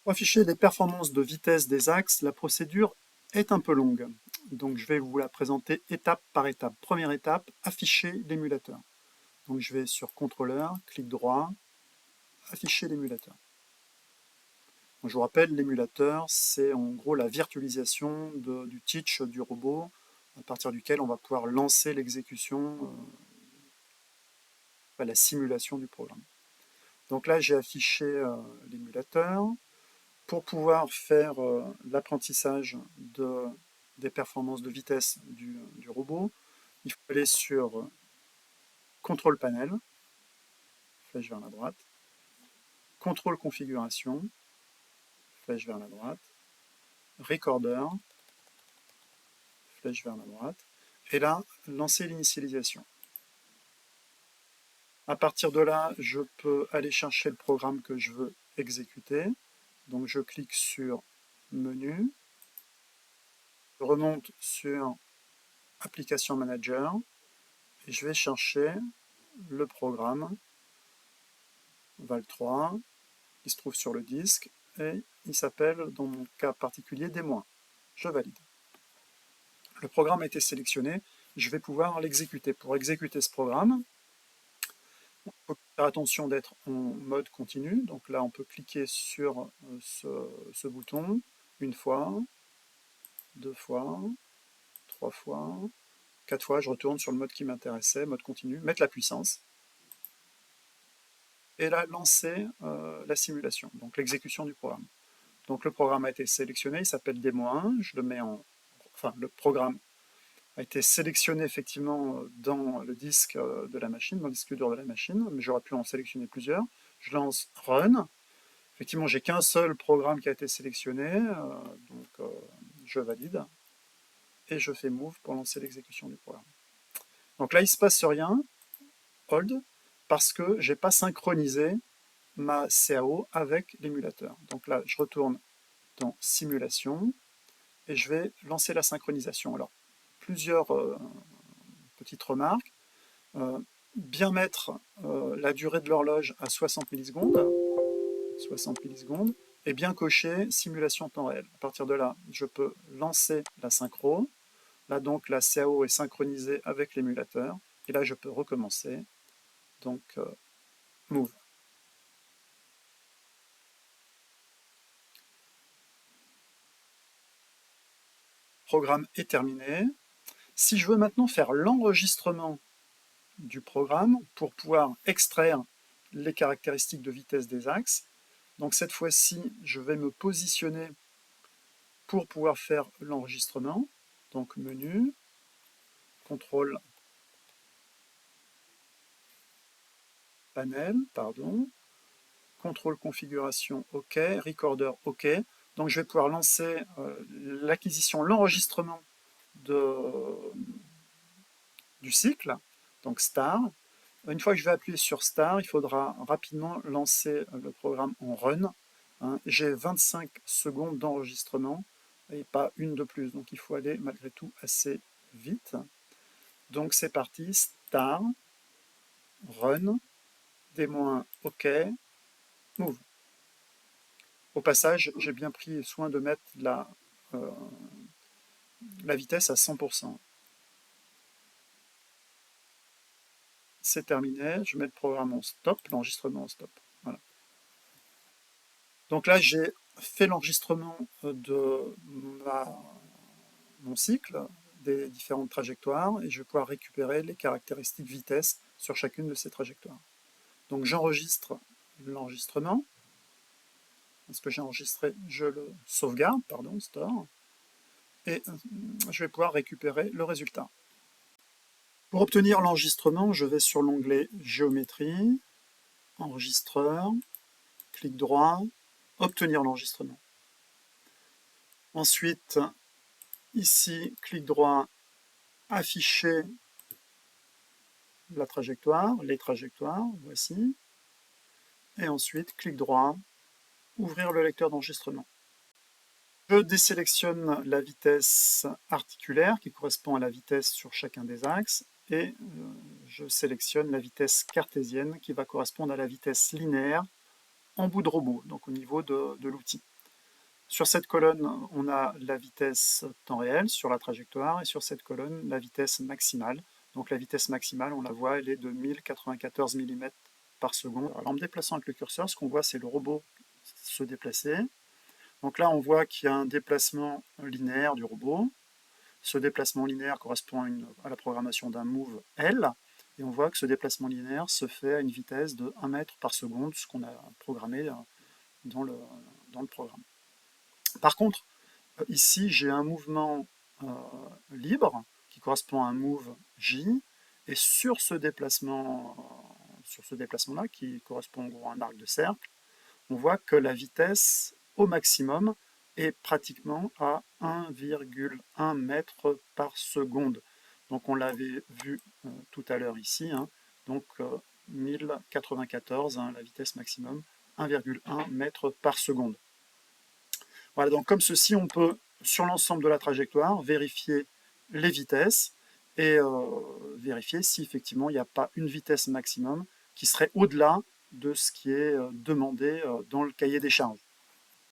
Pour afficher les performances de vitesse des axes, la procédure est un peu longue. Donc je vais vous la présenter étape par étape. Première étape, afficher l'émulateur. Donc je vais sur contrôleur, clic droit, afficher l'émulateur. Je vous rappelle, l'émulateur, c'est en gros la virtualisation du teach du robot, à partir duquel on va pouvoir lancer l'exécution, la simulation du programme. Donc là, j'ai affiché l'émulateur. Pour pouvoir faire l'apprentissage des performances de vitesse du robot, il faut aller sur Contrôle panel, flèche vers la droite, Contrôle configuration, flèche vers la droite, Recorder, flèche vers la droite, et là, lancer l'initialisation. À partir de là, je peux aller chercher le programme que je veux exécuter. Donc je clique sur Menu, je remonte sur Application Manager, et je vais chercher le programme Val3, qui se trouve sur le disque, et il s'appelle, dans mon cas particulier, Démo1. Je valide. Le programme a été sélectionné, je vais pouvoir l'exécuter. Pour exécuter ce programme, il faut faire attention d'être en mode continu. Donc là, on peut cliquer sur ce bouton une fois, deux fois, trois fois, quatre fois. Je retourne sur le mode qui m'intéressait, mode continu, mettre la puissance. Et là, lancer la simulation, donc l'exécution du programme. Donc le programme a été sélectionné, il s'appelle Démo1, je le mets en... Enfin, le programme a été sélectionné effectivement dans le disque de la machine, dans le disque dur de la machine, mais j'aurais pu en sélectionner plusieurs. Je lance Run. Effectivement, j'ai qu'un seul programme qui a été sélectionné, donc je valide, et je fais Move pour lancer l'exécution du programme. Donc là, il ne se passe rien, Hold, parce que je n'ai pas synchronisé ma CAO avec l'émulateur. Donc là, je retourne dans Simulation, et je vais lancer la synchronisation. Alors, plusieurs petites remarques. Bien mettre la durée de l'horloge à 60 millisecondes, et bien cocher simulation temps réel. À partir de là, je peux lancer la synchro. Là, donc, la CAO est synchronisée avec l'émulateur. Et là, je peux recommencer. Donc, Move. Programme est terminé. Si je veux maintenant faire l'enregistrement du programme pour pouvoir extraire les caractéristiques de vitesse des axes, donc cette fois-ci, je vais me positionner pour pouvoir faire l'enregistrement. Donc menu, contrôle panel, pardon, contrôle configuration OK, recorder OK. Donc je vais pouvoir lancer l'acquisition, l'enregistrement du cycle, donc Star. Une fois que je vais appuyer sur Star, il faudra rapidement lancer le programme en Run. J'ai 25 secondes d'enregistrement et pas une de plus, donc il faut aller malgré tout assez vite. Donc c'est parti, Star, Run, Démo1 OK, Move. Au passage, j'ai bien pris soin de mettre la vitesse à 100%. C'est terminé, je mets le programme en stop, l'enregistrement en stop. Voilà. Donc là, j'ai fait l'enregistrement de mon cycle, des différentes trajectoires, et je vais pouvoir récupérer les caractéristiques vitesse sur chacune de ces trajectoires. Donc j'enregistre l'enregistrement. Ce que j'ai enregistré, je le sauvegarde, pardon, store, et je vais pouvoir récupérer le résultat. Pour obtenir l'enregistrement, je vais sur l'onglet Géométrie, Enregistreur, clic droit, Obtenir l'enregistrement. Ensuite, ici, clic droit, Afficher la trajectoire, les trajectoires, voici. Et ensuite, clic droit, Ouvrir le lecteur d'enregistrement. Je désélectionne la vitesse articulaire qui correspond à la vitesse sur chacun des axes et je sélectionne la vitesse cartésienne qui va correspondre à la vitesse linéaire en bout de robot, donc au niveau de l'outil. Sur cette colonne, on a la vitesse temps réel sur la trajectoire, et sur cette colonne, la vitesse maximale. Donc la vitesse maximale, on la voit, elle est de 1094 mm par seconde. Alors en me déplaçant avec le curseur, ce qu'on voit, c'est le robot se déplacer. Donc là, on voit qu'il y a un déplacement linéaire du robot. Ce déplacement linéaire correspond à la programmation d'un move L, et on voit que ce déplacement linéaire se fait à une vitesse de 1 mètre par seconde, ce qu'on a programmé dans le programme. Par contre, ici, j'ai un mouvement libre qui correspond à un move J, et sur ce déplacement-là, qui correspond en gros à un arc de cercle, on voit que la vitesse au maximum est pratiquement à 1,1 mètre par seconde. Donc on l'avait vu tout à l'heure ici, hein, donc 1094, hein, la vitesse maximum, 1,1 mètre par seconde. Voilà, donc comme ceci, on peut, sur l'ensemble de la trajectoire, vérifier les vitesses et vérifier si effectivement il n'y a pas une vitesse maximum qui serait au-delà de ce qui est demandé dans le cahier des charges.